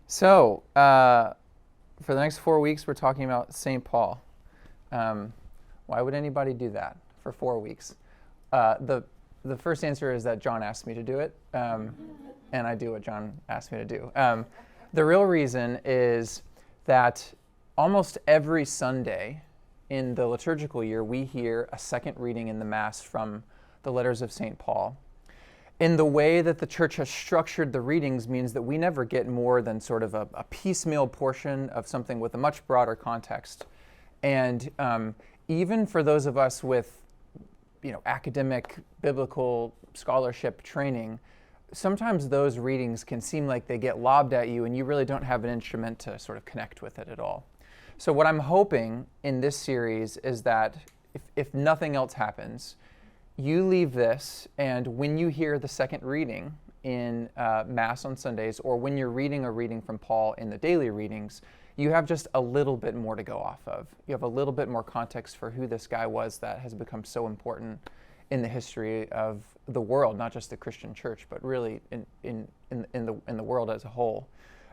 For the next 4 weeks, we're talking about St. Paul. Why would anybody do that for 4 weeks? The first answer is that John asked me to do it, and I do what John asked me to do. The real reason is that almost every Sunday in the liturgical year, we hear a second reading in the Mass from the letters of St. Paul. In the way that the church has structured the readings means that we never get more than sort of a piecemeal portion of something with a much broader context. And even for those of us with, academic biblical scholarship training, sometimes those readings can seem like they get lobbed at you and you really don't have an instrument to sort of connect with it at all. So what I'm hoping in this series is that if nothing else happens, you leave this, and when you hear the second reading in Mass on Sundays, or when you're reading a reading from Paul in the daily readings, you have just a little bit more to go off of. You have a little bit more context for who this guy was that has become so important in the history of the world, not just the Christian church, but really in the world as a whole.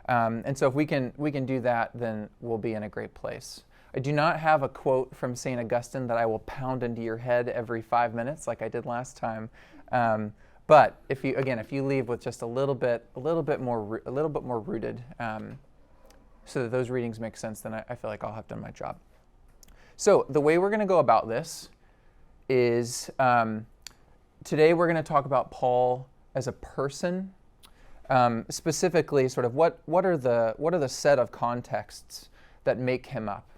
And so if we can do that, then we'll be in a great place. I do not have a quote from St. Augustine that I will pound into your head every 5 minutes like I did last time. But if you leave with just a little bit more rooted, so that those readings make sense, then I feel like I'll have done my job. So the way we're going to go about this is today we're going to talk about Paul as a person, specifically sort of what are the set of contexts that make him up.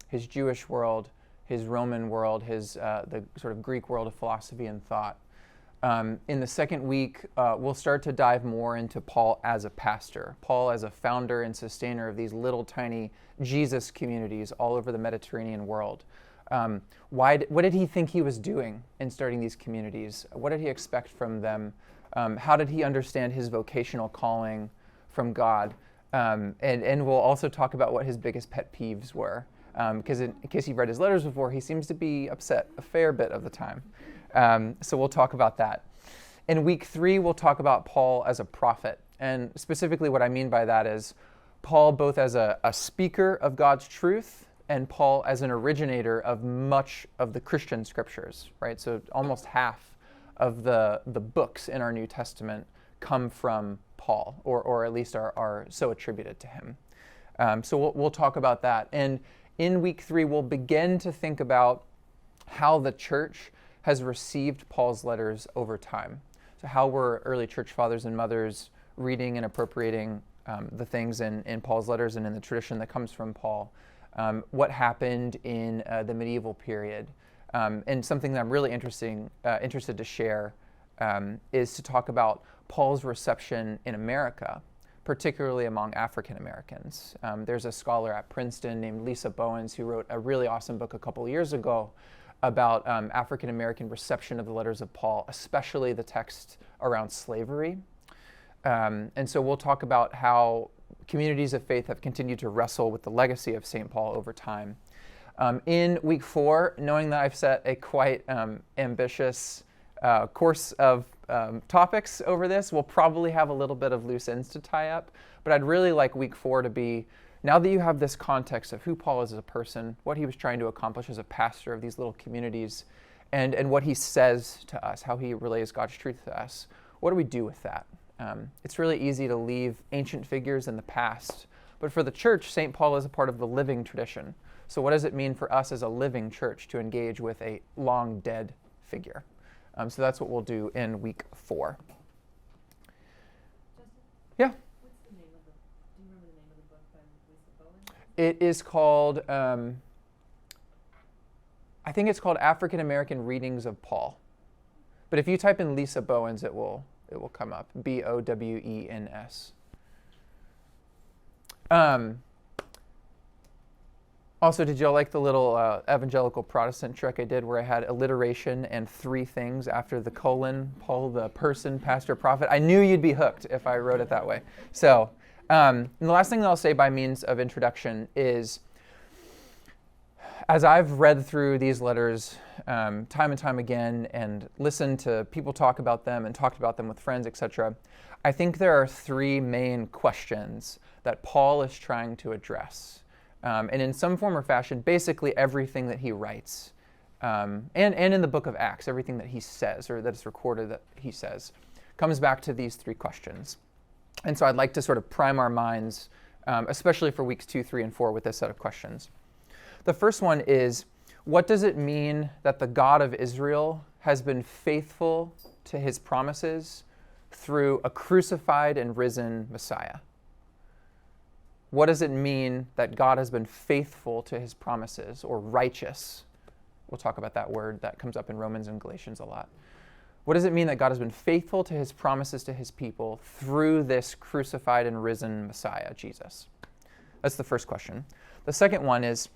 His Jewish world, his Roman world, the sort of Greek world of philosophy and thought. In the second week, we'll start to dive more into Paul as a pastor, Paul as a founder and sustainer of these little tiny Jesus communities all over the Mediterranean world. What did he think he was doing in starting these communities? What did he expect from them? How did he understand his vocational calling from God? And we'll also talk about what his biggest pet peeves were, because in case you've read his letters before, he seems to be upset a fair bit of the time. So we'll talk about that. In week 3, we'll talk about Paul as a prophet, and specifically what I mean by that is Paul both as a speaker of God's truth and Paul as an originator of much of the Christian scriptures, right? So almost half of the books in our New Testament come from Paul, or at least are so attributed to him. So we'll talk about that. And in week 3, we'll begin to think about how the church has received Paul's letters over time. So how were early church fathers and mothers reading and appropriating the things in Paul's letters and in the tradition that comes from Paul? What happened in the medieval period? And something that I'm really interested to share is to talk about Paul's reception in America, particularly among African Americans. There's a scholar at Princeton named Lisa Bowens who wrote a really awesome book a couple years ago about African American reception of the letters of Paul, especially the text around slavery. And so we'll talk about how communities of faith have continued to wrestle with the legacy of St. Paul over time. In week 4, knowing that I've set a quite ambitious course of topics over this, we'll probably have a little bit of loose ends to tie up, but I'd really like week 4 to be, now that you have this context of who Paul is as a person, what he was trying to accomplish as a pastor of these little communities, and what he says to us, how he relays God's truth to us, what do we do with that? It's really easy to leave ancient figures in the past, but for the church, St. Paul is a part of the living tradition. So what does it mean for us as a living church to engage with a long dead figure? So that's what we'll do in week 4. Justin? Yeah? What's the name of do you remember the name of the book by Lisa Bowen? It is called, I think it's called African American Readings of Paul. But if you type in Lisa Bowens, it will come up, Bowens. Also, did y'all like the little evangelical Protestant trick I did where I had alliteration and 3 things after the colon, Paul the person, pastor, prophet? I knew you'd be hooked if I wrote it that way. So, and the last thing that I'll say by means of introduction is, as I've read through these letters time and time again and listened to people talk about them and talked about them with friends, etc., I think there are three main questions that Paul is trying to address. And in some form or fashion, basically everything that he writes, and in the book of Acts, everything that he says, or that is recorded that he says, comes back to these three questions. And so I'd like to sort of prime our minds, especially for weeks 2, 3, and 4, with this set of questions. The first one is, what does it mean that the God of Israel has been faithful to his promises through a crucified and risen Messiah? What does it mean that God has been faithful to his promises, or righteous? We'll talk about that word that comes up in Romans and Galatians a lot. What does it mean that God has been faithful to his promises to his people through this crucified and risen Messiah, Jesus? That's the first question. The second one is,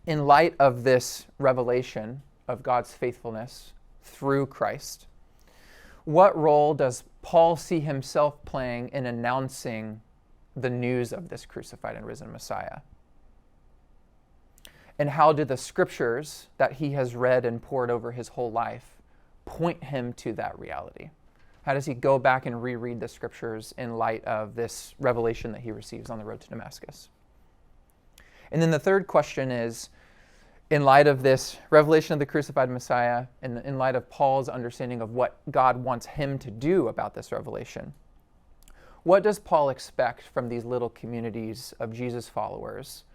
in light of this revelation of God's faithfulness through Christ, what role does Paul see himself playing in announcing the news of this crucified and risen Messiah? And how do the scriptures that he has read and poured over his whole life point him to that reality? How does he go back and reread the scriptures in light of this revelation that he receives on the road to Damascus? And then the third question is, in light of this revelation of the crucified Messiah, and in light of Paul's understanding of what God wants him to do about this revelation, what does Paul expect from these little communities of Jesus followers?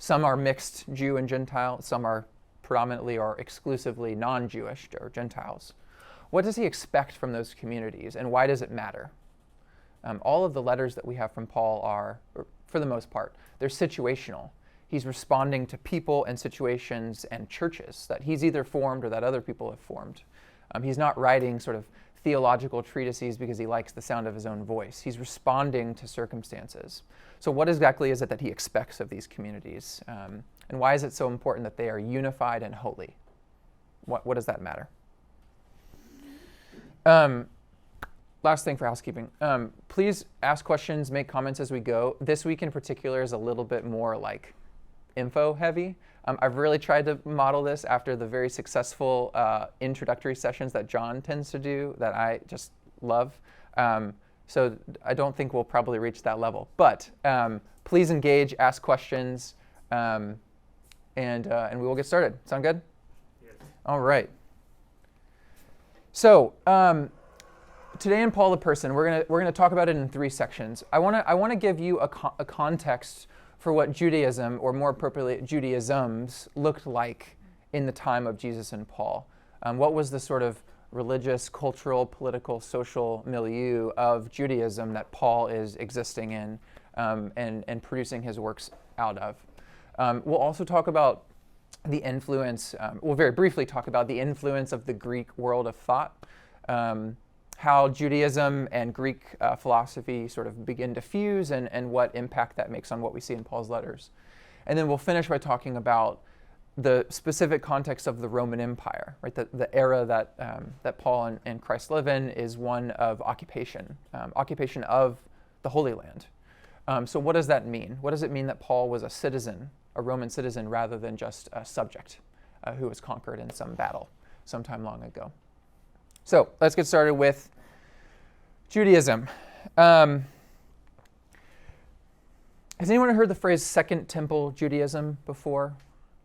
Some are mixed Jew and Gentile, some are predominantly or exclusively non-Jewish or Gentiles. What does he expect from those communities, and why does it matter? All of the letters that we have from Paul are, for the most part, they're situational. He's responding to people and situations and churches that he's either formed or that other people have formed. He's not writing sort of theological treatises because he likes the sound of his own voice. He's responding to circumstances. So what exactly is it that he expects of these communities? And why is it so important that they are unified and holy? What does that matter? Last thing for housekeeping. Please ask questions, make comments as we go. This week in particular is a little bit more like info heavy. I've really tried to model this after the very successful introductory sessions that John tends to do that I just love. So I don't think we'll probably reach that level. But please engage, ask questions, and we will get started. Sound good? Yes. All right. So today in Paul the Person, we're gonna talk about it in three sections. I wanna give you a context for what Judaism, or more appropriately Judaisms, looked like in the time of Jesus and Paul. What was the sort of religious, cultural, political, social milieu of Judaism that Paul is existing in and producing his works out of? We'll also talk about the influence, we'll very briefly talk about the influence of the Greek world of thought, how Judaism and Greek philosophy sort of begin to fuse, and what impact that makes on what we see in Paul's letters. And then we'll finish by talking about the specific context of the Roman Empire, right? The era that Paul and Christ live in is one of occupation of the Holy Land. So what does that mean? What does it mean that Paul was a citizen, a Roman citizen, rather than just a subject who was conquered in some battle sometime long ago? So let's get started with Judaism. Has anyone heard the phrase Second Temple Judaism before?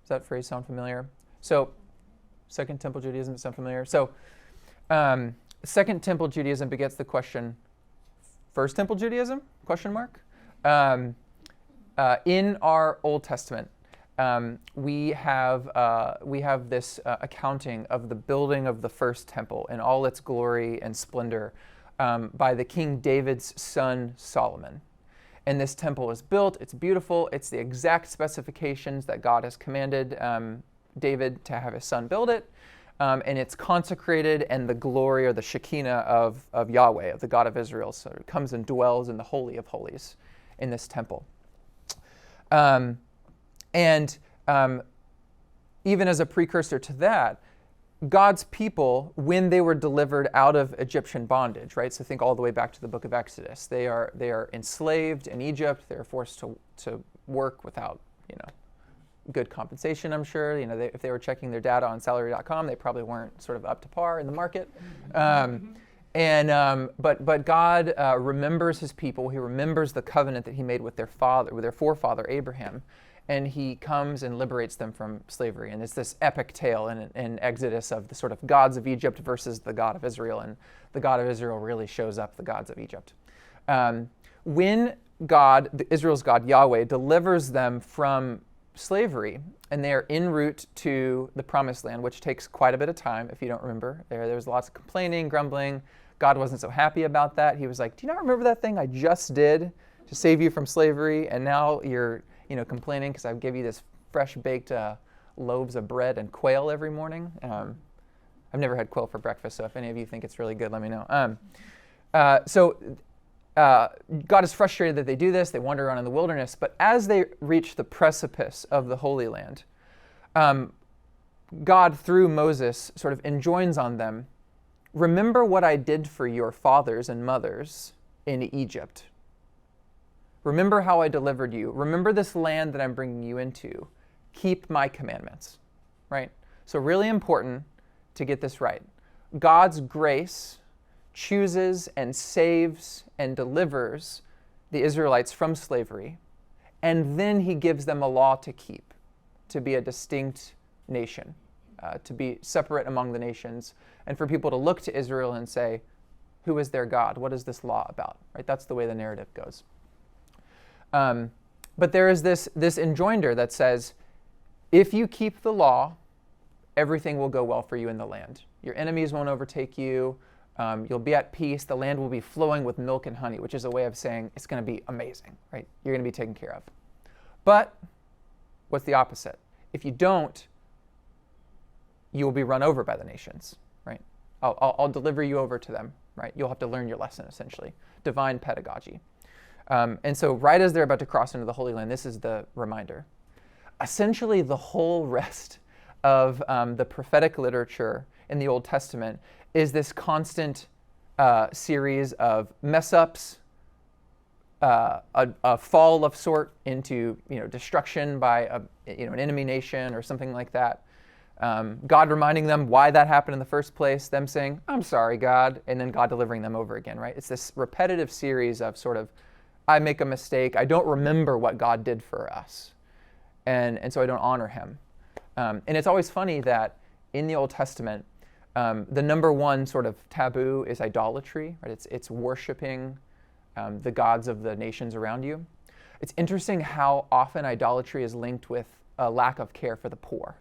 Does that phrase sound familiar? So, Second Temple Judaism sound familiar? So, Second Temple Judaism begets the question, First Temple Judaism? Question mark. In our Old Testament, we have this accounting of the building of the first temple in all its glory and splendor by the King David's son Solomon. And this temple is built, it's beautiful, it's the exact specifications that God has commanded David to have his son build it, and it's consecrated, and the glory, or the Shekinah of Yahweh, of the God of Israel, so it comes and dwells in the Holy of Holies in this temple. And even as a precursor to that, God's people, when they were delivered out of Egyptian bondage, right? So think all the way back to the book of Exodus. They are enslaved in Egypt. They are forced to work without, good compensation, I'm sure. If they were checking their data on salary.com, they probably weren't sort of up to par in the market. But God remembers his people. He remembers the covenant that he made with their forefather Abraham, and he comes and liberates them from slavery. And it's this epic tale in Exodus of the sort of gods of Egypt versus the God of Israel, and the God of Israel really shows up the gods of Egypt. When Israel's God Yahweh delivers them from slavery, and they are en route to the Promised Land, which takes quite a bit of time. If you don't remember, there was lots of complaining, grumbling. God wasn't so happy about that. He was like, "Do you not remember that thing I just did to save you from slavery? And now you're, complaining because I give you this fresh baked loaves of bread and quail every morning." I've never had quail for breakfast, so if any of you think it's really good, let me know. God is frustrated that they do this. They wander around in the wilderness. But as they reach the precipice of the Holy Land, God, through Moses, sort of enjoins on them, "Remember what I did for your fathers and mothers in Egypt. Remember how I delivered you. Remember this land that I'm bringing you into. Keep my commandments." Right? So really important to get this right. God's grace chooses and saves and delivers the Israelites from slavery, and then he gives them a law to keep, to be a distinct nation, to be separate among the nations, and for people to look to Israel and say, who is their God? What is this law about? Right? That's the way the narrative goes. But there is this enjoinder that says, if you keep the law, everything will go well for you in the land. Your enemies won't overtake you. You'll be at peace. The land will be flowing with milk and honey, which is a way of saying it's going to be amazing, right? You're going to be taken care of. But what's the opposite? If you don't, you will be run over by the nations, right? I'll deliver you over to them, right? You'll have to learn your lesson, essentially. Divine pedagogy. And so right as they're about to cross into the Holy Land, this is the reminder. Essentially, the whole rest of the prophetic literature in the Old Testament is this constant series of mess-ups, a fall of sort into destruction by an enemy nation or something like that. God reminding them why that happened in the first place, them saying, "I'm sorry, God," and then God delivering them over again, right? It's this repetitive series of sort of, I make a mistake, I don't remember what God did for us, and so I don't honor him. And it's always funny that in the Old Testament, the number one sort of taboo is idolatry, right? It's worshiping the gods of the nations around you. It's interesting how often idolatry is linked with a lack of care for the poor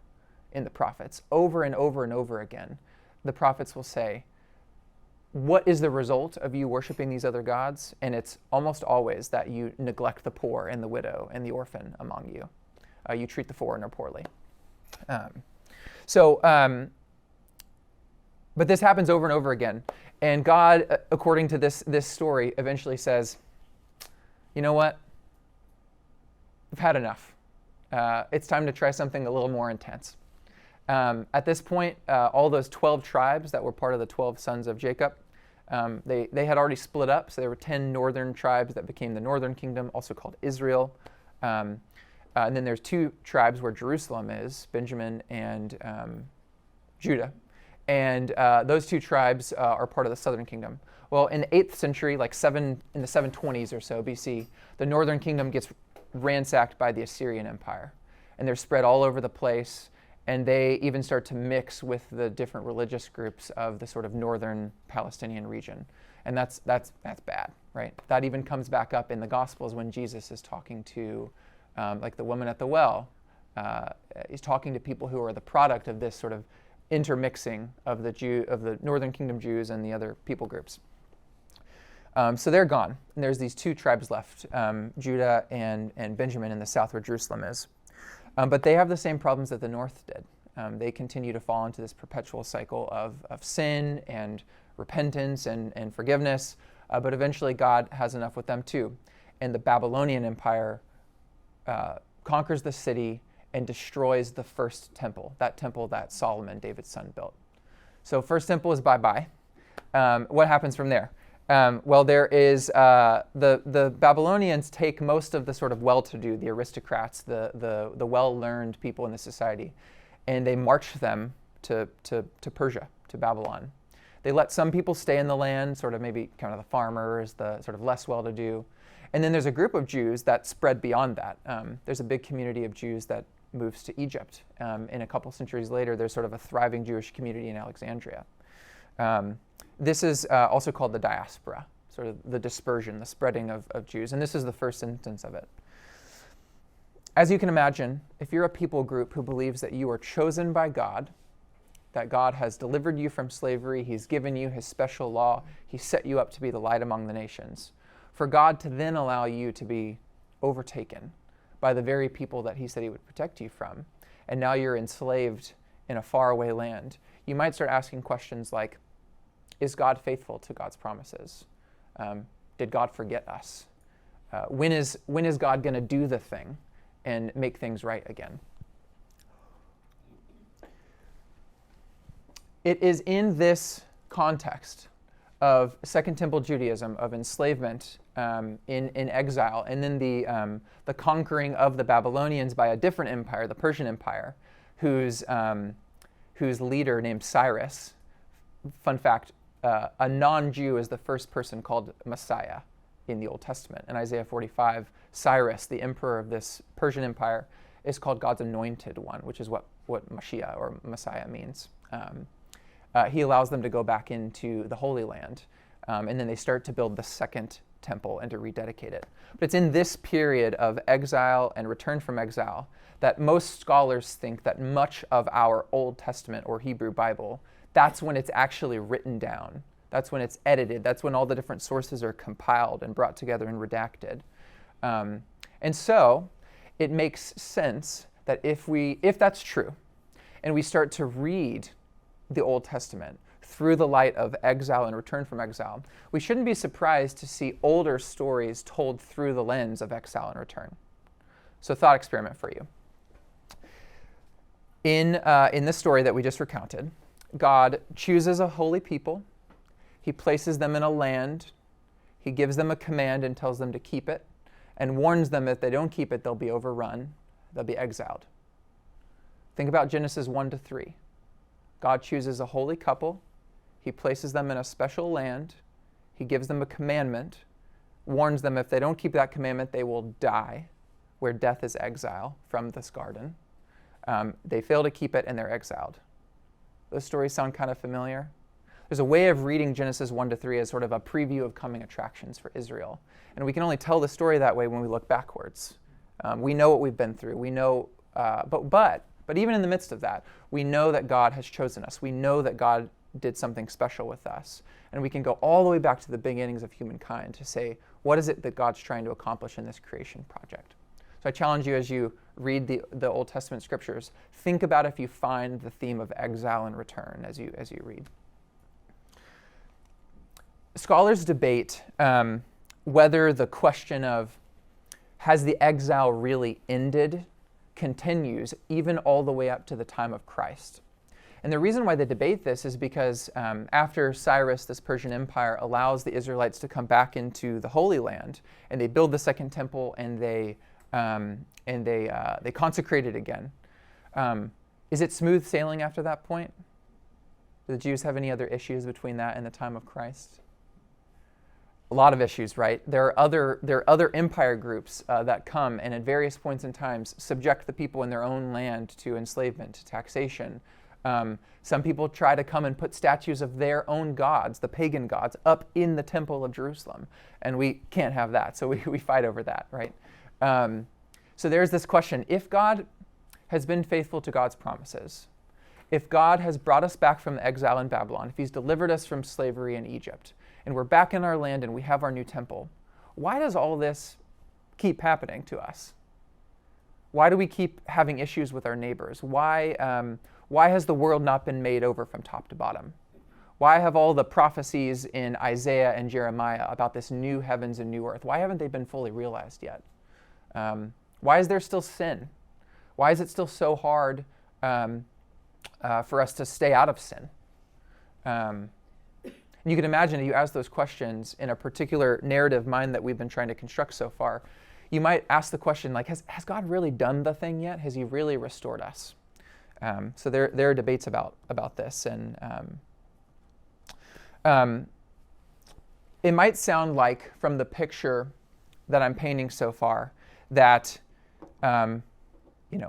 in the prophets. Over and over and over again, the prophets will say, what is the result of you worshiping these other gods? And it's almost always that you neglect the poor and the widow and the orphan among you. You treat the foreigner poorly. But this happens over and over again. And God, according to this story, eventually says, you know what? I've had enough. It's time to try something a little more intense. At this point, all those 12 tribes that were part of the 12 sons of Jacob, they had already split up. So there were 10 northern tribes that became the northern kingdom, also called Israel. And then there's 2 tribes where Jerusalem is, Benjamin and Judah. And those 2 tribes are part of the southern kingdom. Well, in the 8th century, in the 720s or so BC, the northern kingdom gets ransacked by the Assyrian Empire. And they're spread all over the place. And they even start to mix with the different religious groups of the sort of northern Palestinian region. And that's bad, right? That even comes back up in the Gospels when Jesus is talking to, like the woman at the well. He's talking to people who are the product of this sort of intermixing of the northern kingdom Jews and the other people groups. So they're gone. And there's these 2 tribes left, Judah and Benjamin in the south where Jerusalem is. But they have the same problems that the north did. They continue to fall into this perpetual cycle of sin and repentance and forgiveness. But eventually God has enough with them too. And the Babylonian Empire conquers the city and destroys the first temple that Solomon, David's son, built. So first temple is bye-bye. What happens from there? Well, there is the Babylonians take most of the sort of well-to-do, the aristocrats, the well-learned people in the society, and they march them to Persia, to Babylon. They let some people stay in the land, sort of maybe kind of the farmers, the sort of less well-to-do. And then there's a group of Jews that spread beyond that. There's a big community of Jews that moves to Egypt. And a couple centuries later, there's sort of a thriving Jewish community in Alexandria. This is also called the diaspora, sort of the dispersion, the spreading of Jews. And this is the first instance of it. As you can imagine, if you're a people group who believes that you are chosen by God, that God has delivered you from slavery, he's given you his special law, he set you up to be the light among the nations, for God to then allow you to be overtaken by the very people that he said he would protect you from, and now you're enslaved in a faraway land, you might start asking questions like, is God faithful to God's promises? Did God forget us? When is God going to do the thing and make things right again? It is in this context of Second Temple Judaism, of enslavement in exile, and then the conquering of the Babylonians by a different empire, the Persian Empire, whose leader named Cyrus. Fun fact, a non-Jew is the first person called Messiah in the Old Testament. In Isaiah 45, Cyrus, the emperor of this Persian Empire, is called God's anointed one, which is what Mashiach or Messiah means. He allows them to go back into the Holy Land, and then they start to build the second temple and to rededicate it. But it's in this period of exile and return from exile that most scholars think that much of our Old Testament or Hebrew Bible, that's when it's actually written down. That's when it's edited. That's when all the different sources are compiled and brought together and redacted. And so it makes sense that if that's true, and we start to read the Old Testament through the light of exile and return from exile, we shouldn't be surprised to see older stories told through the lens of exile and return. So, thought experiment for you. In this story that we just recounted, God chooses a holy people. He places them in a land. He gives them a command and tells them to keep it, and warns them if they don't keep it, they'll be overrun. They'll be exiled. Think about Genesis 1-3. God chooses a holy couple. He places them in a special land. He gives them a commandment, warns them if they don't keep that commandment, they will die, where death is exile from this garden. They fail to keep it and they're exiled. Those stories sound kind of familiar. There's a way of reading Genesis 1-3 as sort of a preview of coming attractions for Israel. And we can only tell the story that way when we look backwards. We know what we've been through. We know, but even in the midst of that, we know that God has chosen us. We know that God did something special with us. And we can go all the way back to the beginnings of humankind to say, what is it that God's trying to accomplish in this creation project? So I challenge you as you read the Old Testament scriptures, think about if you find the theme of exile and return as you read. Scholars debate whether the question of has the exile really ended continues even all the way up to the time of Christ. And the reason why they debate this is because after Cyrus, this Persian Empire, allows the Israelites to come back into the Holy Land, and they build the second temple, and they consecrate it again. Is it smooth sailing after that point? Do the Jews have any other issues between that and the time of Christ? A lot of issues, right? There are other empire groups that come and at various points in times subject the people in their own land to enslavement, to taxation. Some people try to come and put statues of their own gods, the pagan gods, up in the temple of Jerusalem. And we can't have that, so we fight over that, right? So there's this question, if God has been faithful to God's promises, if God has brought us back from exile in Babylon, if he's delivered us from slavery in Egypt, and we're back in our land and we have our new temple, why does all this keep happening to us? Why do we keep having issues with our neighbors? Why has the world not been made over from top to bottom? Why have all the prophecies in Isaiah and Jeremiah about this new heavens and new earth, why haven't they been fully realized yet? Why is there still sin? Why is it still so hard for us to stay out of sin? And you can imagine if you ask those questions in a particular narrative mind that we've been trying to construct so far, you might ask the question like, has God really done the thing yet? Has he really restored us? So there are debates about this. And Um, it might sound like, from the picture that I'm painting so far, that,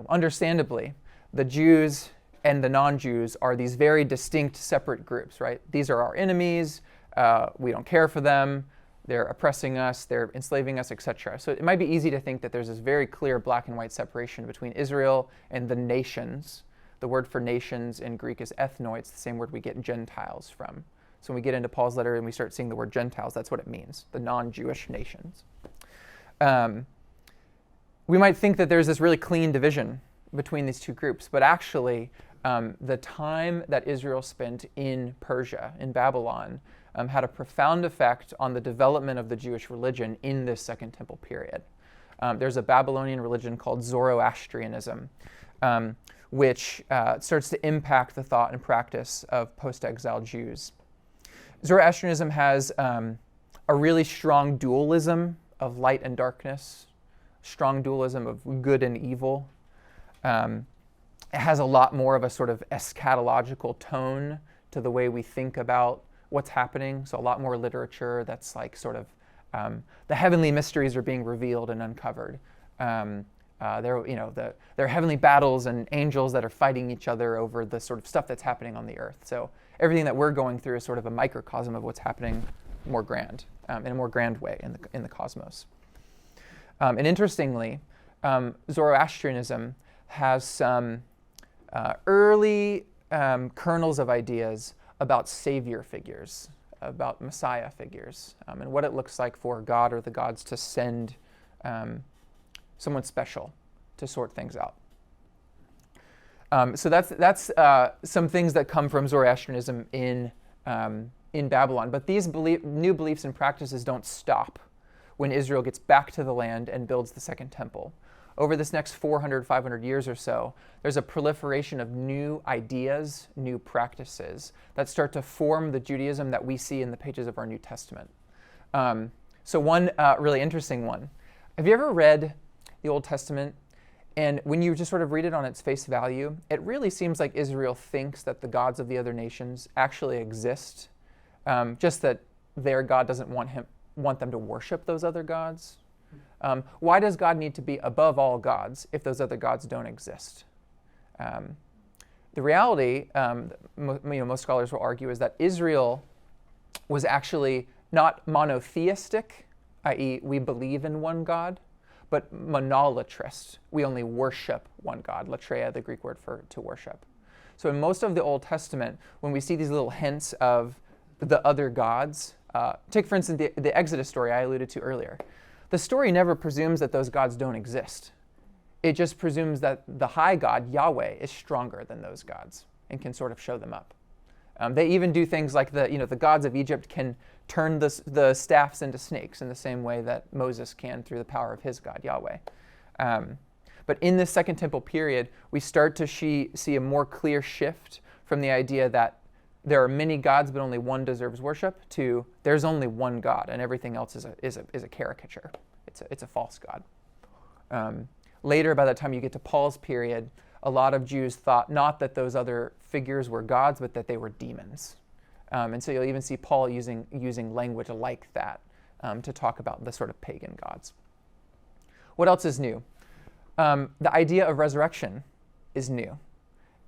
understandably, the Jews and the non-Jews are these very distinct, separate groups, right? These are our enemies. We don't care for them. They're oppressing us. They're enslaving us, etc. So it might be easy to think that there's this very clear black and white separation between Israel and the nations. The word for nations in Greek is ethnoi. It's the same word we get Gentiles from. So when we get into Paul's letter and we start seeing the word Gentiles, that's what it means, the non-Jewish nations. We might think that there's this really clean division between these two groups, but actually the time that Israel spent in Persia, in Babylon, had a profound effect on the development of the Jewish religion in this Second Temple period. There's a Babylonian religion called Zoroastrianism, which starts to impact the thought and practice of post-exile Jews. Zoroastrianism has a really strong dualism of light and darkness, strong dualism of good and evil. It has a lot more of a sort of eschatological tone to the way we think about what's happening. So a lot more literature that's like sort of the heavenly mysteries are being revealed and uncovered. There are heavenly battles and angels that are fighting each other over the sort of stuff that's happening on the earth. So everything that we're going through is sort of a microcosm of what's happening more grand, in a more grand way in the cosmos. And interestingly, Zoroastrianism has some early kernels of ideas about savior figures, about Messiah figures, and what it looks like for God or the gods to send someone special to sort things out. So that's some things that come from Zoroastrianism in Babylon. But these new beliefs and practices don't stop when Israel gets back to the land and builds the Second Temple. Over this next 400, 500 years or so, there's a proliferation of new ideas, new practices that start to form the Judaism that we see in the pages of our New Testament. So one really interesting one. Have you ever read the Old Testament? And when you just sort of read it on its face value, it really seems like Israel thinks that the gods of the other nations actually exist, just that their God doesn't want them to worship those other gods. Why does God need to be above all gods if those other gods don't exist? The reality, most scholars will argue, is that Israel was actually not monotheistic, i.e. we believe in one God, but monolatrist. We only worship one God, latreia, the Greek word for to worship. So in most of the Old Testament, when we see these little hints of the other gods, take for instance the Exodus story I alluded to earlier. The story never presumes that those gods don't exist. It just presumes that the high God, Yahweh, is stronger than those gods and can sort of show them up. They even do things like the gods of Egypt can turn the staffs into snakes in the same way that Moses can through the power of his God, Yahweh. But in this Second Temple period, we start to see a more clear shift from the idea that there are many gods, but only one deserves worship, to there's only one God, and everything else is a caricature. It's a false God. Later, by the time you get to Paul's period, a lot of Jews thought not that those other figures were gods, but that they were demons. And so you'll even see Paul using language like that to talk about the sort of pagan gods. What else is new? The idea of resurrection is new.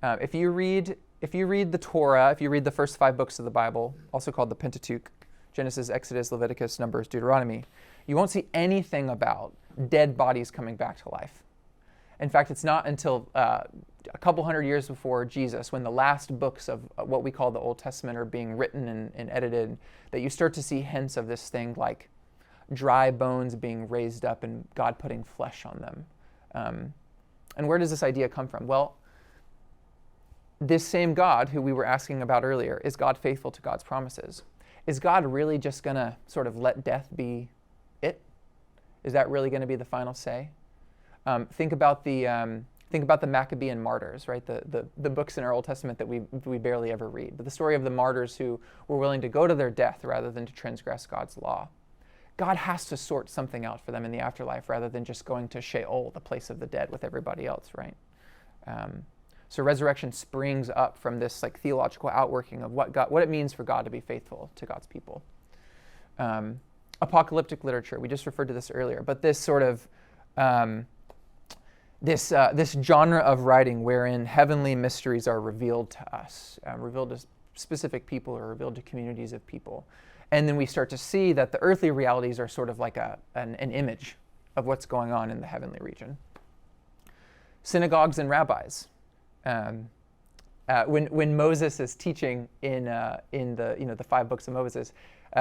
If you read the Torah, if you read the first 5 books of the Bible, also called the Pentateuch, Genesis, Exodus, Leviticus, Numbers, Deuteronomy, you won't see anything about dead bodies coming back to life. In fact, it's not until a couple hundred years before Jesus, when the last books of what we call the Old Testament are being written and edited, that you start to see hints of this thing like dry bones being raised up and God putting flesh on them. And where does this idea come from? Well, this same God who we were asking about earlier, is God faithful to God's promises? Is God really just going to sort of let death be it? Is that really going to be the final say? Think about the Maccabean martyrs, right? The books in our Old Testament that we barely ever read. But the story of the martyrs who were willing to go to their death rather than to transgress God's law. God has to sort something out for them in the afterlife rather than just going to Sheol, the place of the dead, with everybody else, right? So resurrection springs up from this like theological outworking of what it means for God to be faithful to God's people. Apocalyptic literature, we just referred to this earlier, but this sort of this genre of writing wherein heavenly mysteries are revealed to us, revealed to specific people or revealed to communities of people. And then we start to see that the earthly realities are sort of like an image of what's going on in the heavenly region. Synagogues and rabbis. When Moses is teaching in the 5 books of Moses,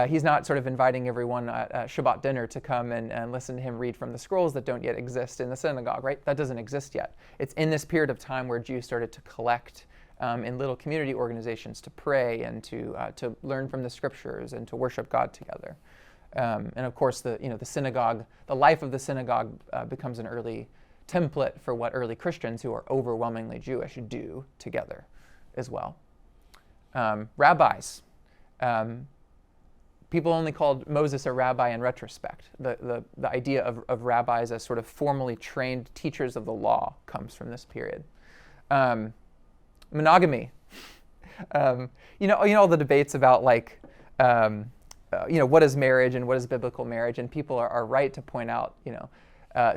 he's not sort of inviting everyone at Shabbat dinner to come and listen to him read from the scrolls that don't yet exist in the synagogue, right? That doesn't exist yet. It's in this period of time where Jews started to collect in little community organizations to pray and to learn from the scriptures and to worship God together. And of course, the synagogue, the life of the synagogue becomes an early template for what early Christians who are overwhelmingly Jewish do together as well. Rabbis. People only called Moses a rabbi in retrospect. The idea of rabbis as sort of formally trained teachers of the law comes from this period. Monogamy. All the debates about like, what is marriage and what is biblical marriage, and people are right to point out,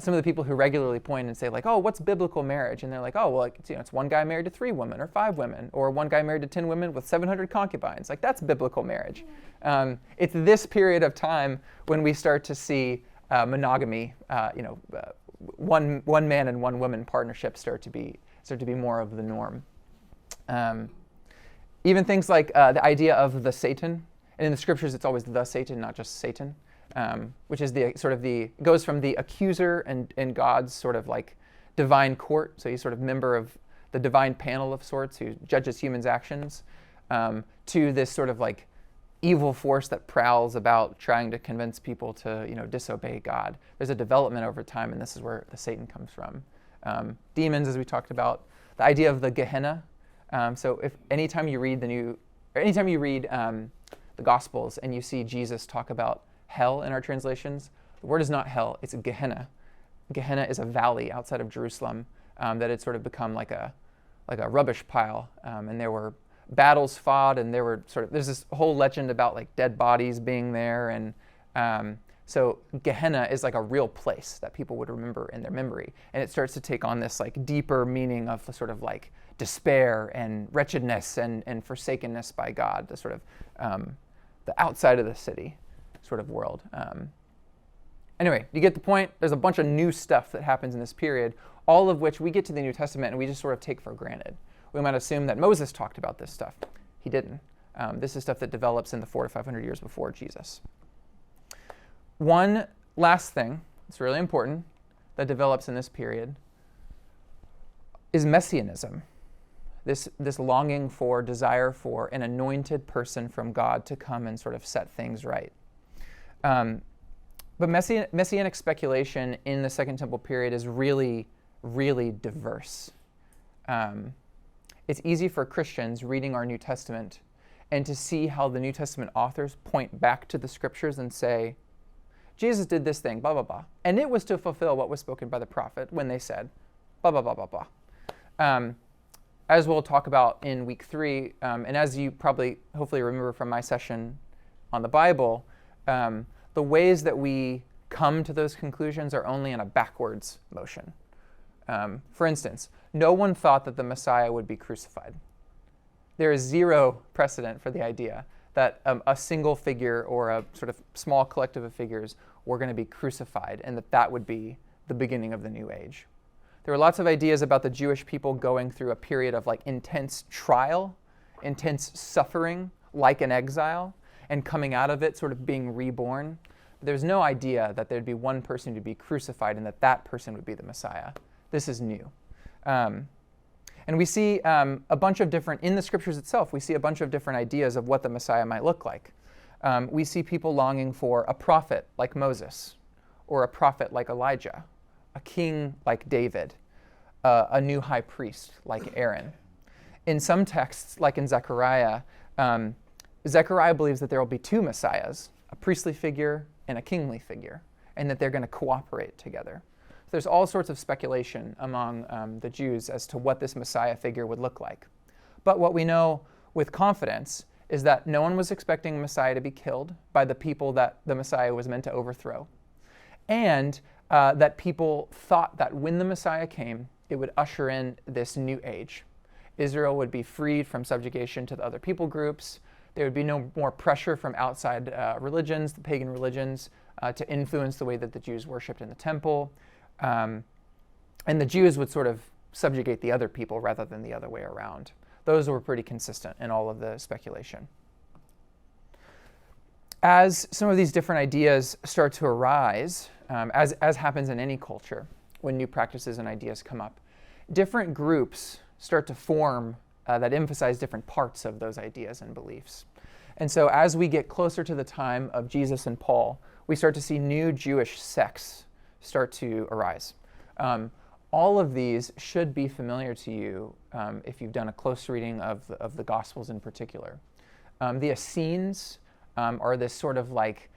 some of the people who regularly point and say like, oh, what's biblical marriage? And they're like, oh, well, it's one guy married to 3 women or 5 women, or one guy married to 10 women with 700 concubines. Like, that's biblical marriage. It's this period of time when we start to see monogamy, one man and one woman partnerships start to be more of the norm. Even things like the idea of the Satan, and in the scriptures it's always the Satan, not just Satan. Which is goes from the accuser and God's sort of like divine court, so he's sort of member of the divine panel of sorts who judges humans' actions, to this sort of like evil force that prowls about trying to convince people to disobey God. There's a development over time, and this is where the Satan comes from. Demons, as we talked about, the idea of the Gehenna. So if anytime you read the Gospels and you see Jesus talk about hell in our translations, the word is not hell, it's Gehenna. Gehenna is a valley outside of Jerusalem that had sort of become like a rubbish pile, and there were battles fought, and there's this whole legend about like dead bodies being there, and so Gehenna is like a real place that people would remember in their memory, and it starts to take on this like deeper meaning of sort of like despair and wretchedness and forsakenness by God, the sort of the outside of the city sort of world. Anyway, you get the point. There's a bunch of new stuff that happens in this period, all of which we get to the New Testament and we just sort of take for granted. We might assume that Moses talked about this stuff. He didn't. This is stuff that develops in the 400 to 500 years before Jesus. One last thing that's really important that develops in this period is messianism. This longing for, desire for an anointed person from God to come and sort of set things right. But messianic speculation in the Second Temple period is really, really diverse. It's easy for Christians reading our New Testament and to see how the New Testament authors point back to the scriptures and say, Jesus did this thing, blah, blah, blah. And it was to fulfill what was spoken by the prophet when they said, blah, blah, blah, blah, blah. As we'll talk about in week 3, and as you hopefully remember from my session on the Bible, the ways that we come to those conclusions are only in a backwards motion. For instance, no one thought that the Messiah would be crucified. There is zero precedent for the idea that a single figure or a sort of small collective of figures were going to be crucified, and that would be the beginning of the new age. There were lots of ideas about the Jewish people going through a period of like intense trial, intense suffering, like an exile, and coming out of it sort of being reborn. But there's no idea that there'd be one person to be crucified and that person would be the Messiah. This is new. And we see a bunch of different, in the scriptures itself, we see a bunch of different ideas of what the Messiah might look like. We see people longing for a prophet like Moses, or a prophet like Elijah, a king like David, a new high priest like Aaron. In some texts, like in Zechariah, Zechariah believes that there will be 2 messiahs, a priestly figure and a kingly figure, and that they're going to cooperate together. There's all sorts of speculation among the Jews as to what this Messiah figure would look like. But what we know with confidence is that no one was expecting Messiah to be killed by the people that the Messiah was meant to overthrow. And that people thought that when the Messiah came, it would usher in this new age. Israel would be freed from subjugation to the other people groups. There would be no more pressure from outside religions, the pagan religions, to influence the way that the Jews worshipped in the temple. And the Jews would sort of subjugate the other people rather than the other way around. Those were pretty consistent in all of the speculation. As some of these different ideas start to arise, as happens in any culture, when new practices and ideas come up, different groups start to form that emphasize different parts of those ideas and beliefs. And so as we get closer to the time of Jesus and Paul, we start to see new Jewish sects start to arise. All of these should be familiar to you if you've done a close reading of the Gospels in particular. The Essenes are this sort of like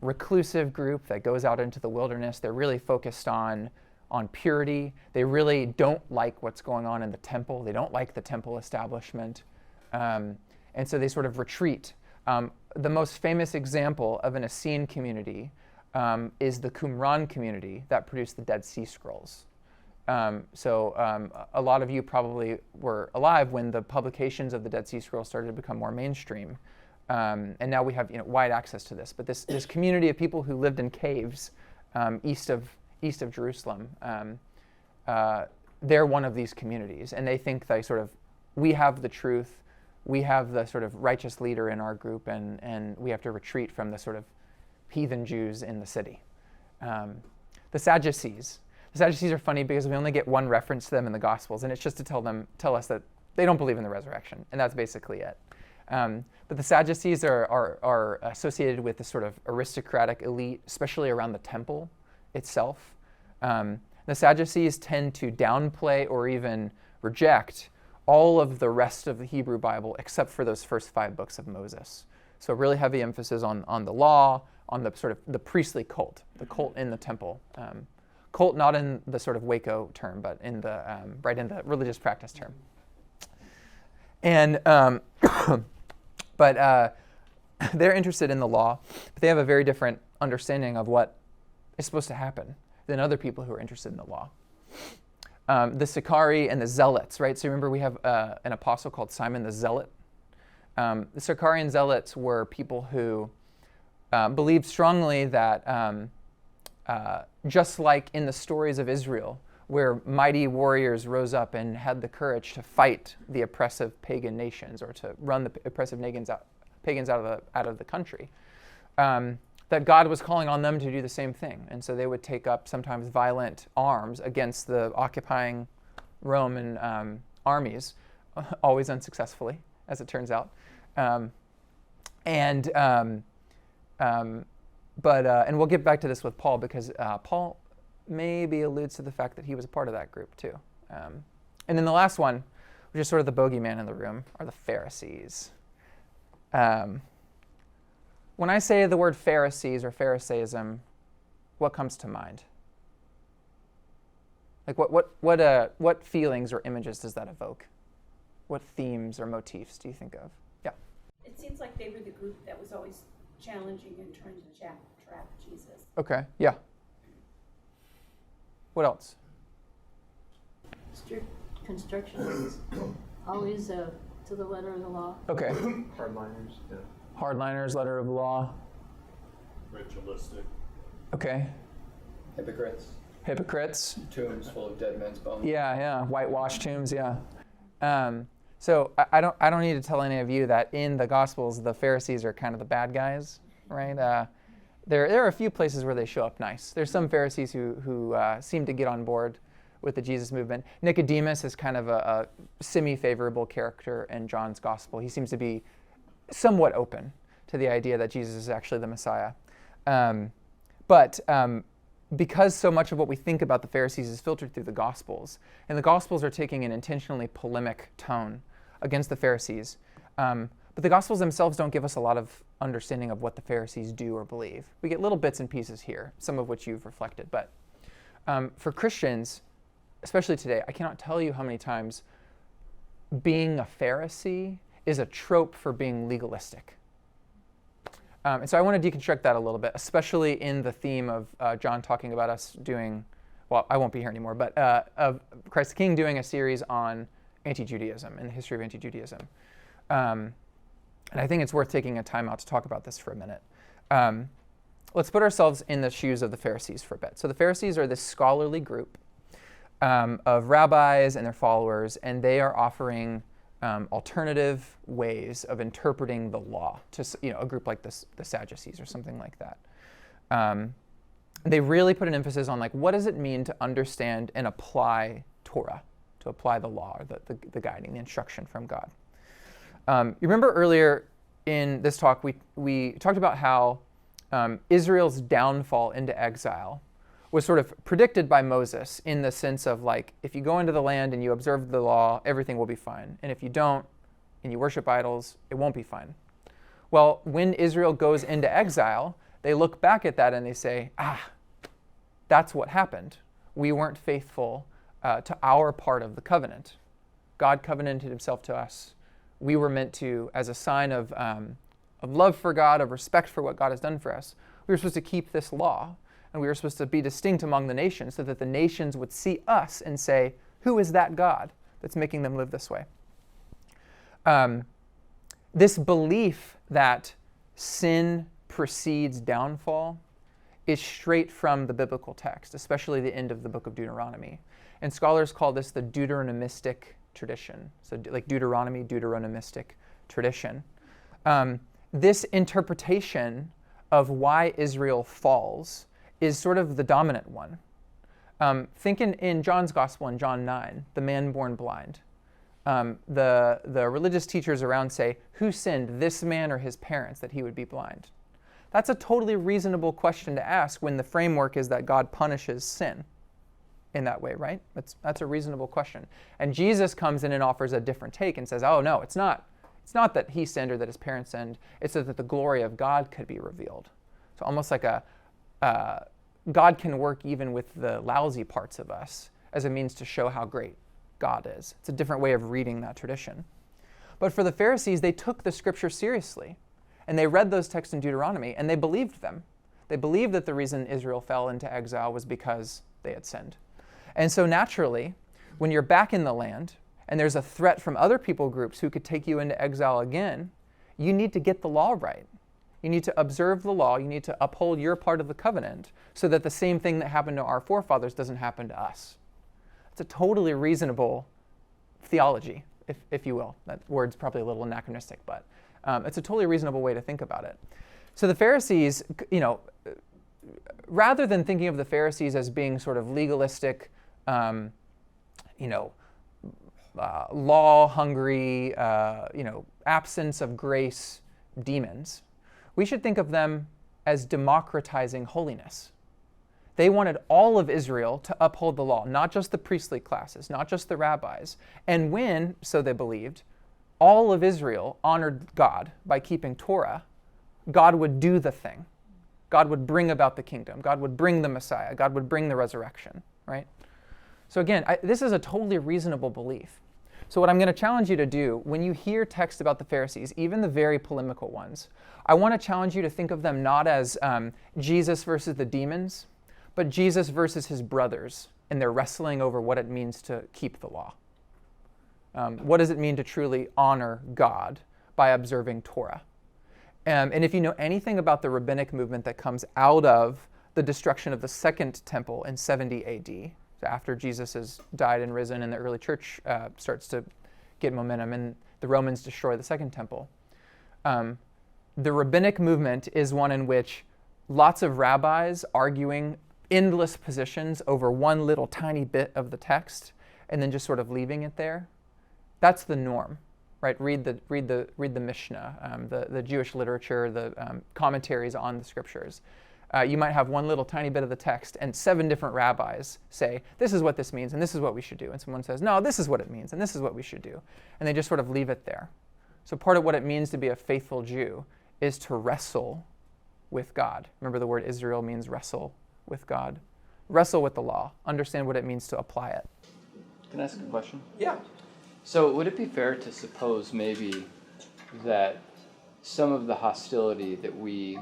reclusive group that goes out into the wilderness. They're really focused on purity. They really don't like what's going on in the temple. They don't like the temple establishment. And so they sort of retreat. The most famous example of an Essene community is the Qumran community that produced the Dead Sea Scrolls. So a lot of you probably were alive when the publications of the Dead Sea Scrolls started to become more mainstream. And now we have wide access to this. But this community of people who lived in caves east of Jerusalem, they're one of these communities. And they think we have the truth, we have the sort of righteous leader in our group, and we have to retreat from the sort of heathen Jews in the city. The Sadducees. The Sadducees are funny because we only get one reference to them in the Gospels, and it's just to tell us that they don't believe in the resurrection, and that's basically it. But the Sadducees are associated with this sort of aristocratic elite, especially around the temple itself. The Sadducees tend to downplay or even reject all of the rest of the Hebrew Bible except for those first 5 books of Moses. So really heavy emphasis on the law, on the sort of the priestly cult, the cult in the temple. Cult not in the sort of Waco term, but in the right in the religious practice term. And but they're interested in the law, but they have a very different understanding of what is supposed to happen than other people who are interested in the law. The Sicarii and the Zealots, right? So remember we have an apostle called Simon the Zealot. The Sicarian Zealots were people who believed strongly that just like in the stories of Israel, where mighty warriors rose up and had the courage to fight the oppressive pagan nations or to run the oppressive pagans out of the country, that God was calling on them to do the same thing. And so they would take up sometimes violent arms against the occupying Roman armies, always unsuccessfully, as it turns out. And we'll get back to this with Paul because Paul maybe alludes to the fact that he was a part of that group too. And then the last one, which is sort of the bogeyman in the room, are the Pharisees. When I say the word Pharisees or Pharisaism, what comes to mind? Like what feelings or images does that evoke? What themes or motifs do you think of? Yeah. It seems like they were the group that was always challenging and trying to trap Jesus. Okay, yeah. What else? Strict constructionists, always to the letter of the law. Okay. Hardliners, yeah. Hardliners, letter of the law. Ritualistic. Okay. Hypocrites. Tombs full of dead men's bones. Yeah. Whitewashed tombs, yeah. So I don't need to tell any of you that in the Gospels the Pharisees are kind of the bad guys, right? There are a few places where they show up nice. There's some Pharisees who seem to get on board with the Jesus movement. Nicodemus is kind of a semi-favorable character in John's Gospel. He seems to be somewhat open to the idea that Jesus is actually the Messiah. But because so much of what we think about the Pharisees is filtered through the Gospels, and the Gospels are taking an intentionally polemic tone against the Pharisees, but the Gospels themselves don't give us a lot of understanding of what the Pharisees do or believe. We get little bits and pieces here, some of which you've reflected. But For Christians, especially today, I cannot tell you how many times being a Pharisee is a trope for being legalistic. And so I want to deconstruct that a little bit, especially in the theme of John talking about us doing, well, I won't be here anymore, but of Christ the King doing a series on anti-Judaism and the history of anti-Judaism. And I think it's worth taking a time out to talk about this for a minute. Let's put ourselves in the shoes of the Pharisees for a bit. So the Pharisees are this scholarly group of rabbis and their followers, and they are offering alternative ways of interpreting the law to a group like the Sadducees or something like that. They really put an emphasis on what does it mean to understand and apply Torah, to apply the law, or the guiding, the instruction from God. You remember earlier in this talk we talked about how Israel's downfall into exile was sort of predicted by Moses in the sense of if you go into the land and you observe the law, everything will be fine. And if you don't and you worship idols, it won't be fine. Well, when Israel goes into exile, they look back at that and they say, that's what happened. We weren't faithful to our part of the covenant. God covenanted himself to us. We were meant to, as a sign of love for God, of respect for what God has done for us, we were supposed to keep this law. And we were supposed to be distinct among the nations so that the nations would see us and say, who is that God that's making them live this way? This belief that sin precedes downfall is straight from the biblical text, especially the end of the book of Deuteronomy. And scholars call this the Deuteronomistic tradition. So like Deuteronomy, Deuteronomistic tradition. This interpretation of why Israel falls is sort of the dominant one. Think in John's Gospel in John 9, the man born blind. The religious teachers around say, who sinned, this man or his parents, that he would be blind? That's a totally reasonable question to ask when the framework is that God punishes sin in that way, right? That's a reasonable question. And Jesus comes in and offers a different take and says, oh no, it's not that he sinned or that his parents sinned, it's so that the glory of God could be revealed. So almost like God can work even with the lousy parts of us as a means to show how great God is. It's a different way of reading that tradition. But for the Pharisees, they took the scripture seriously. And they read those texts in Deuteronomy, and they believed them. They believed that the reason Israel fell into exile was because they had sinned. And so naturally, when you're back in the land, and there's a threat from other people groups who could take you into exile again, you need to get the law right. You need to observe the law. You need to uphold your part of the covenant so that the same thing that happened to our forefathers doesn't happen to us. It's a totally reasonable theology, if you will. That word's probably a little anachronistic, but it's a totally reasonable way to think about it. So the Pharisees, rather than thinking of the Pharisees as being sort of legalistic, law-hungry, absence of grace demons, we should think of them as democratizing holiness. They wanted all of Israel to uphold the law, not just the priestly classes, not just the rabbis. And when, so they believed, all of Israel honored God by keeping Torah, God would do the thing. God would bring about the kingdom. God would bring the Messiah. God would bring the resurrection, right? So again, this is a totally reasonable belief. So what I'm going to challenge you to do, when you hear texts about the Pharisees, even the very polemical ones, I want to challenge you to think of them not as Jesus versus the demons, but Jesus versus his brothers, and they're wrestling over what it means to keep the law. What does it mean to truly honor God by observing Torah? And if you know anything about the rabbinic movement that comes out of the destruction of the Second Temple in 70 AD, so after Jesus has died and risen and the early church starts to get momentum and the Romans destroy the Second Temple, the rabbinic movement is one in which lots of rabbis arguing endless positions over one little tiny bit of the text and then just sort of leaving it there. That's the norm, right? Read the Mishnah, the Jewish literature, the commentaries on the scriptures. You might have one little tiny bit of the text and 7 different rabbis say, this is what this means and this is what we should do. And someone says, no, this is what it means and this is what we should do. And they just sort of leave it there. So part of what it means to be a faithful Jew is to wrestle with God. Remember the word Israel means wrestle with God. wrestle with the law, understand what it means to apply it. Can I ask a question? Yeah. So would it be fair to suppose maybe that some of the hostility that we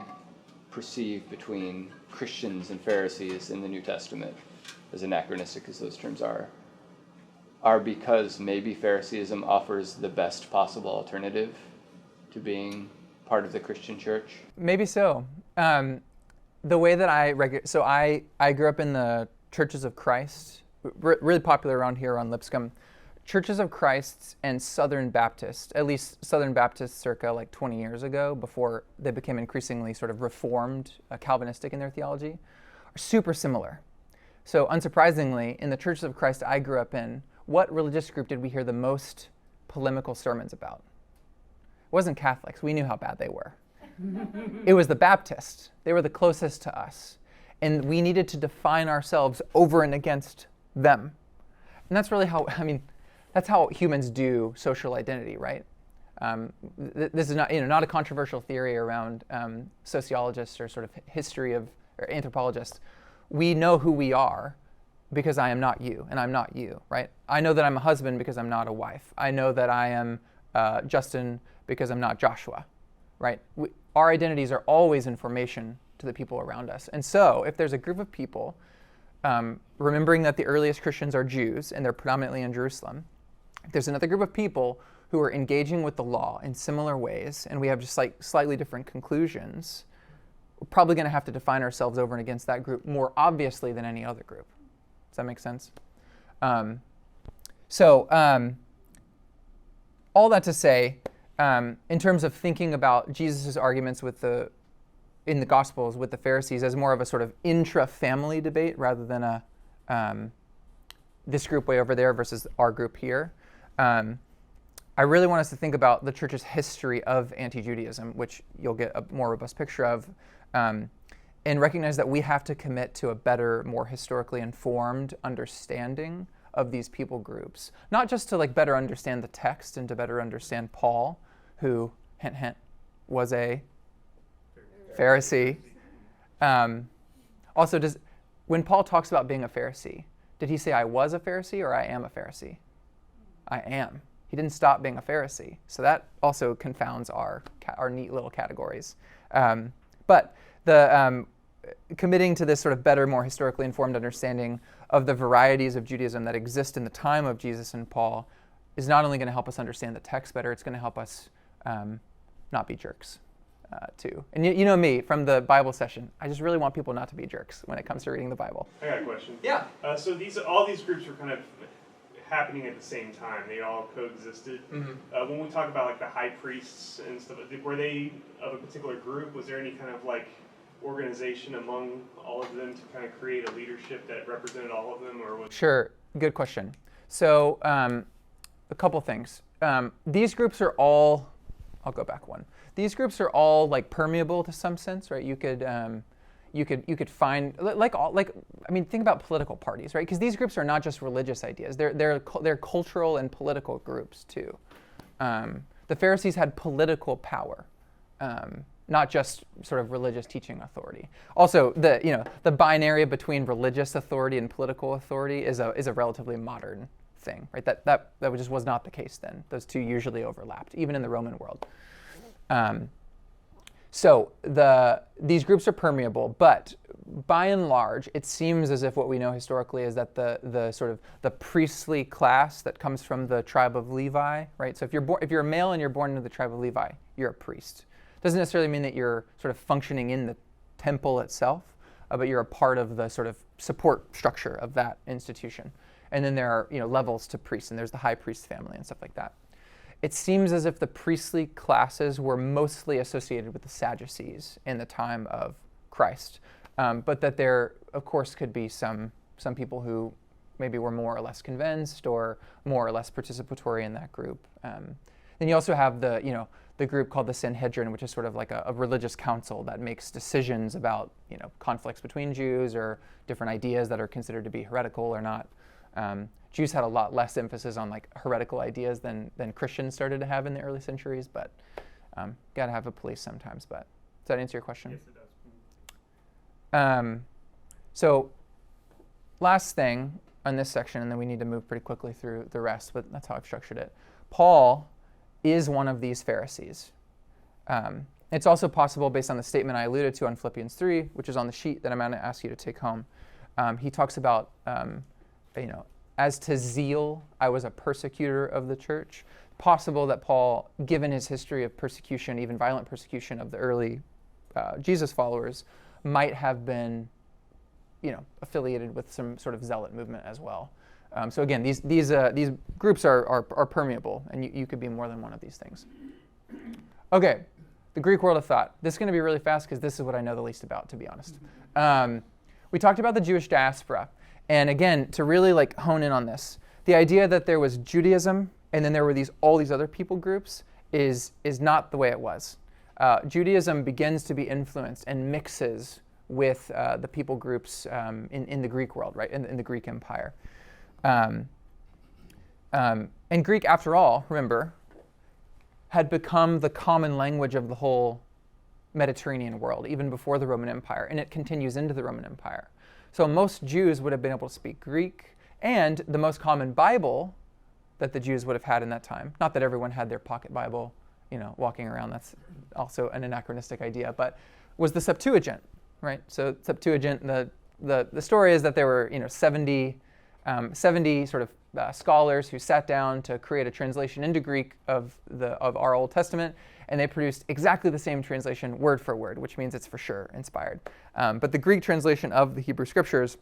perceive between Christians and Pharisees in the New Testament, as anachronistic as those terms are because maybe Phariseeism offers the best possible alternative to being part of the Christian church? Maybe so. The way that I grew up in the Churches of Christ, really popular around here on Lipscomb. Churches of Christ and Southern Baptist, at least Southern Baptist circa like 20 years ago, before they became increasingly sort of reformed, Calvinistic in their theology, are super similar. So unsurprisingly, in the Churches of Christ I grew up in, what religious group did we hear the most polemical sermons about? It wasn't Catholics. We knew how bad they were. It was the Baptists. They were the closest to us. And we needed to define ourselves over and against them. And that's really that's how humans do social identity, right? This is not a controversial theory around sociologists or sort of history of or anthropologists. We know who we are because I am not you and I'm not you, right? I know that I'm a husband because I'm not a wife. I know that I am Justin because I'm not Joshua, right? Our identities are always information to the people around us. And so if there's a group of people, remembering that the earliest Christians are Jews and they're predominantly in Jerusalem, if there's another group of people who are engaging with the law in similar ways and we have just like slightly different conclusions, we're probably going to have to define ourselves over and against that group more obviously than any other group. Does that make sense? All that to say, in terms of thinking about Jesus' arguments in the Gospels with the Pharisees as more of a sort of intra-family debate rather than a this group way over there versus our group here, I really want us to think about the church's history of anti-Judaism, which you'll get a more robust picture of, and recognize that we have to commit to a better, more historically informed understanding of these people groups. Not just to like better understand the text and to better understand Paul, who, hint, hint, was a Pharisee. Also, when Paul talks about being a Pharisee, did he say I was a Pharisee or I am a Pharisee? I am. He didn't stop being a Pharisee. So that also confounds our neat little categories. But the committing to this sort of better, more historically informed understanding of the varieties of Judaism that exist in the time of Jesus and Paul is not only going to help us understand the text better, it's going to help us not be jerks too. And you know me from the Bible session, I just really want people not to be jerks when it comes to reading the Bible. I got a question. Yeah. So all these groups were kind of happening at the same time. They all coexisted. Mm-hmm. When we talk about like the high priests and stuff, were they of a particular group? Was there any kind of like organization among all of them to kind of create a leadership that represented all of them, or was? Sure. Good question. So a couple things. These groups are all. I'll go back one. These groups are all like permeable to some sense, right? You could find think about political parties, right? Because these groups are not just religious ideas; they're cultural and political groups too. The Pharisees had political power, not just sort of religious teaching authority. Also, the binary between religious authority and political authority is a relatively modern thing, right? That just was not the case then. Those two usually overlapped, even in the Roman world. So these groups are permeable, but by and large, it seems as if what we know historically is that the sort of the priestly class that comes from the tribe of Levi, right? So if you're a male and you're born into the tribe of Levi, you're a priest. Doesn't necessarily mean that you're sort of functioning in the temple itself, but you're a part of the sort of support structure of that institution. And then there are levels to priests, and there's the high priest family and stuff like that. It seems as if the priestly classes were mostly associated with the Sadducees in the time of Christ, but that there, of course, could be some people who maybe were more or less convinced or more or less participatory in that group. Then you also have the group called the Sanhedrin, which is sort of like a religious council that makes decisions about conflicts between Jews or different ideas that are considered to be heretical or not. Jews had a lot less emphasis on like heretical ideas than Christians started to have in the early centuries, but got to have a police sometimes. But does that answer your question? Yes, it does. So last thing on this section, and then we need to move pretty quickly through the rest, but that's how I've structured it. Paul is one of these Pharisees. It's also possible, based on the statement I alluded to on Philippians 3, which is on the sheet that I'm going to ask you to take home. He talks about, as to zeal, I was a persecutor of the church. Possible that Paul, given his history of persecution, even violent persecution of the early Jesus followers, might have been, affiliated with some sort of zealot movement as well. So again, these groups are permeable, and you could be more than one of these things. Okay, the Greek world of thought. This is going to be really fast because this is what I know the least about, to be honest. We talked about the Jewish diaspora, and again, to really hone in on this, the idea that there was Judaism and then there were all these other people groups is not the way it was. Judaism begins to be influenced and mixes with the people groups in the Greek world, right? In the Greek Empire. And Greek, after all, remember, had become the common language of the whole Mediterranean world, even before the Roman Empire, and it continues into the Roman Empire. So most Jews would have been able to speak Greek, and the most common Bible that the Jews would have had in that time, not that everyone had their pocket Bible, walking around, that's also an anachronistic idea, but was the Septuagint, right? So Septuagint, the story is that there were 70 sort of scholars who sat down to create a translation into Greek of our Old Testament, and they produced exactly the same translation word for word, which means it's for sure inspired. But the Greek translation of the Hebrew Scriptures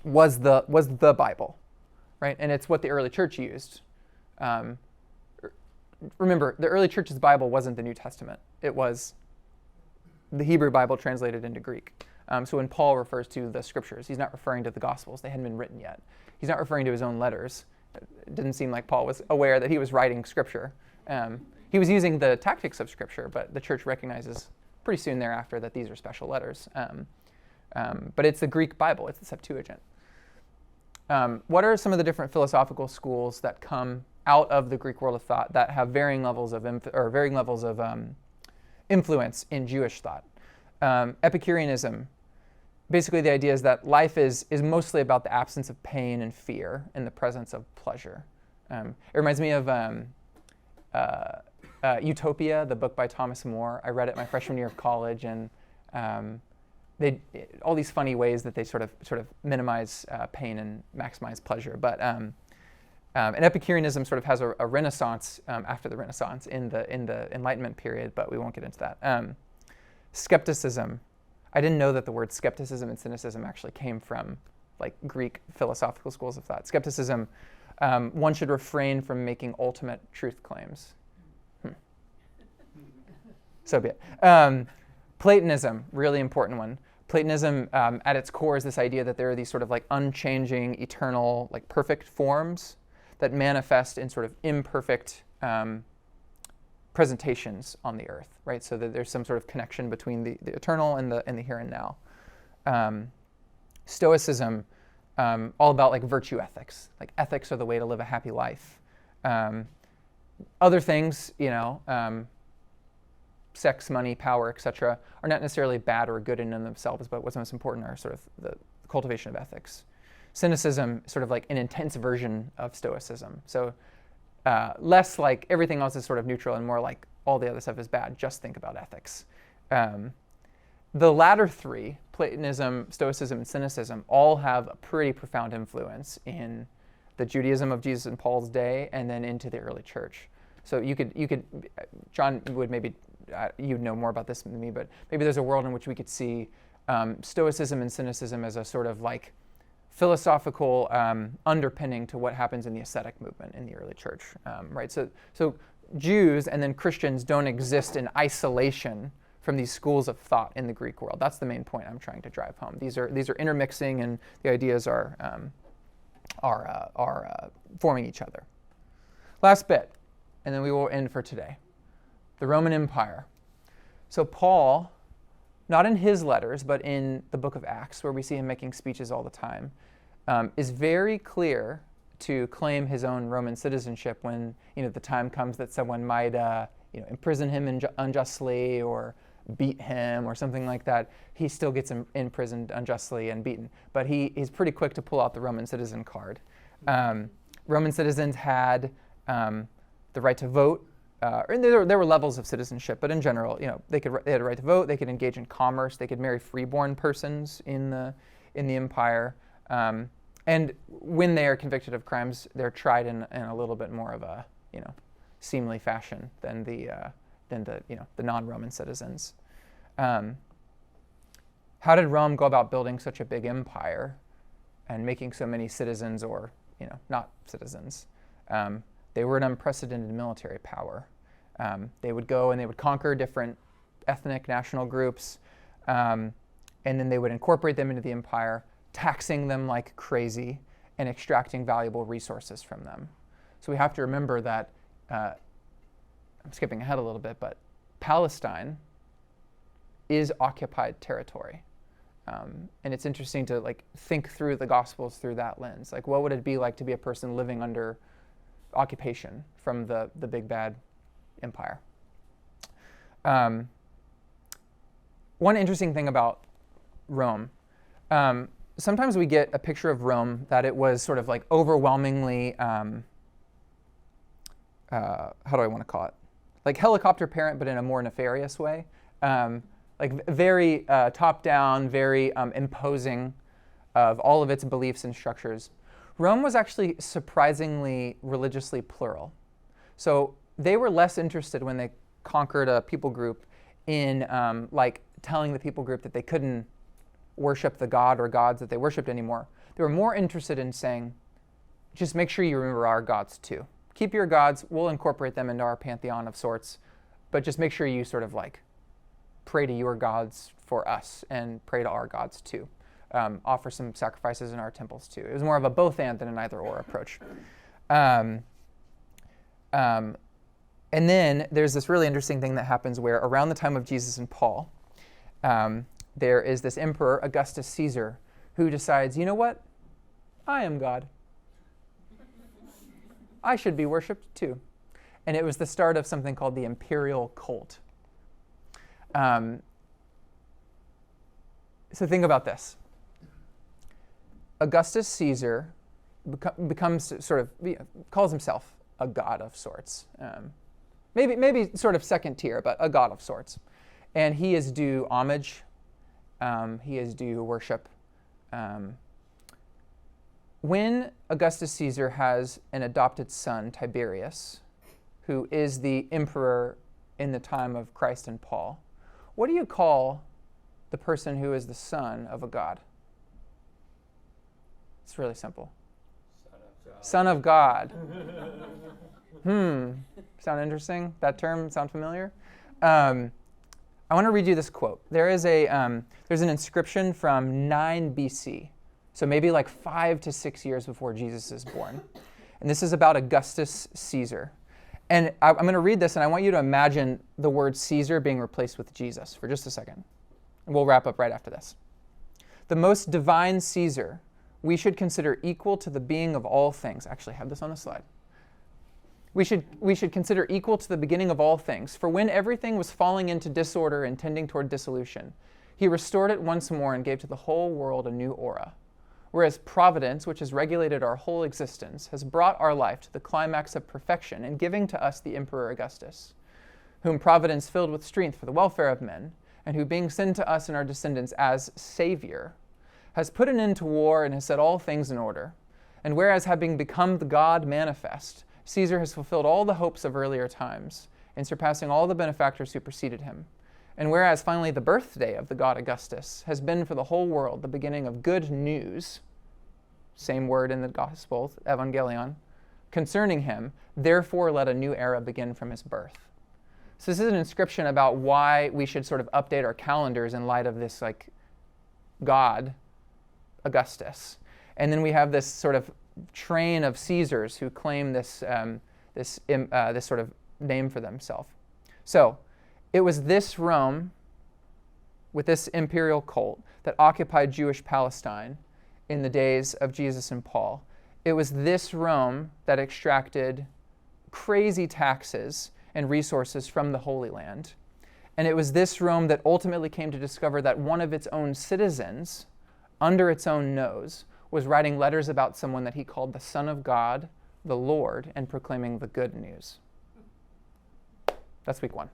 was the Bible, right? And it's what the early church used. Remember, the early church's Bible wasn't the New Testament. It was the Hebrew Bible translated into Greek. So when Paul refers to the Scriptures, he's not referring to the Gospels. They hadn't been written yet. He's not referring to his own letters. It didn't seem like Paul was aware that he was writing Scripture. He was using the tactics of Scripture, but the church recognizes pretty soon thereafter that these are special letters. But it's the Greek Bible. It's the Septuagint. What are some of the different philosophical schools that come out of the Greek world of thought that have varying levels of influence in Jewish thought? Epicureanism. Basically, the idea is that life is mostly about the absence of pain and fear and the presence of pleasure. It reminds me of Utopia, the book by Thomas More. I read it my freshman year of college, and all these funny ways that they sort of minimize pain and maximize pleasure. But and Epicureanism sort of has a renaissance after the Renaissance in the Enlightenment period, but we won't get into that. Skepticism. I didn't know that the word skepticism and cynicism actually came from Greek philosophical schools of thought. Skepticism, one should refrain from making ultimate truth claims. So be it. Platonism, really important one. Platonism, at its core, is this idea that there are these sort of unchanging, eternal, perfect forms that manifest in sort of imperfect presentations on the earth, right? So that there's some sort of connection between the eternal and the here and now. Stoicism, all about virtue ethics. Ethics are the way to live a happy life. Other things, sex, money, power, etc., are not necessarily bad or good in and of themselves, but what's most important are sort of the cultivation of ethics. Cynicism, sort of an intense version of Stoicism. So less everything else is sort of neutral and more all the other stuff is bad. Just think about ethics. The latter three, Platonism, Stoicism, and Cynicism, all have a pretty profound influence in the Judaism of Jesus and Paul's day and then into the early church. So you could, John would maybe, you'd know more about this than me, but maybe there's a world in which we could see Stoicism and Cynicism as a sort of philosophical underpinning to what happens in the ascetic movement in the early church, right? So Jews and then Christians don't exist in isolation from these schools of thought in the Greek world. That's the main point I'm trying to drive home. These are intermixing, and the ideas are forming each other. Last bit, and then we will end for today. The Roman Empire. So Paul, not in his letters, but in the book of Acts, where we see him making speeches all the time, is very clear to claim his own Roman citizenship when the time comes that someone might imprison him unjustly or beat him or something like that, he still gets imprisoned unjustly and beaten. But he's pretty quick to pull out the Roman citizen card. Roman citizens had the right to vote. And there were levels of citizenship, but in general, they had a right to vote. They could engage in commerce. They could marry freeborn persons in the empire. And when they are convicted of crimes, they're tried in a little bit more of a seemly fashion than the non-Roman citizens. How did Rome go about building such a big empire and making so many citizens, or not citizens? They were an unprecedented military power. They would go and they would conquer different ethnic national groups, and then they would incorporate them into the empire, taxing them like crazy and extracting valuable resources from them. So we have to remember that, I'm skipping ahead a little bit, but Palestine is occupied territory. And it's interesting to think through the Gospels through that lens. What would it be like to be a person living under occupation from the big bad empire? One interesting thing about Rome, sometimes we get a picture of Rome that it was sort of overwhelmingly, how do I want to call it? Helicopter parent, but in a more nefarious way. Very top-down, very imposing of all of its beliefs and structures. Rome was actually surprisingly religiously plural. So they were less interested when they conquered a people group in telling the people group that they couldn't worship the god or gods that they worshipped anymore. They were more interested in saying, just make sure you remember our gods too. Keep your gods, we'll incorporate them into our pantheon of sorts, but just make sure you sort of pray to your gods for us and pray to our gods too. Offer some sacrifices in our temples too. It was more of a both and than an either or approach. And then there's this really interesting thing that happens where around the time of Jesus and Paul, there is this emperor, Augustus Caesar, who decides, you know what? I am God. I should be worshipped too. And it was the start of something called the imperial cult. So think about this. Augustus Caesar becomes calls himself a god of sorts. Maybe sort of second tier, but a god of sorts. And he is due homage. He is due worship. When Augustus Caesar has an adopted son, Tiberius, who is the emperor in the time of Christ and Paul, what do you call the person who is the son of a god? It's really simple. Son of God. Sound interesting? That term sound familiar? I want to read you this quote. There's an inscription from 9 BC, so maybe 5 to 6 years before Jesus is born. And this is about Augustus Caesar. And I'm going to read this, and I want you to imagine the word Caesar being replaced with Jesus for just a second. And we'll wrap up right after this. The most divine Caesar we should consider equal to the being of all things. Actually, I have this on the slide. We should consider equal to the beginning of all things. For when everything was falling into disorder and tending toward dissolution, he restored it once more and gave to the whole world a new aura. Whereas providence, which has regulated our whole existence, has brought our life to the climax of perfection in giving to us the Emperor Augustus, whom providence filled with strength for the welfare of men, and who, being sent to us and our descendants as Savior, has put an end to war and has set all things in order. And whereas, having become the God manifest, Caesar has fulfilled all the hopes of earlier times, in surpassing all the benefactors who preceded him. And whereas finally the birthday of the god Augustus has been for the whole world the beginning of good news, same word in the Gospel, evangelion, concerning him, therefore let a new era begin from his birth. So this is an inscription about why we should sort of update our calendars in light of this god, Augustus. And then we have this sort of train of Caesars who claim this sort of name for themselves. So it was this Rome, with this imperial cult, that occupied Jewish Palestine in the days of Jesus and Paul. It was this Rome that extracted crazy taxes and resources from the Holy Land. And it was this Rome that ultimately came to discover that one of its own citizens, under its own nose, was writing letters about someone that he called the Son of God, the Lord, and proclaiming the good news. That's week 1.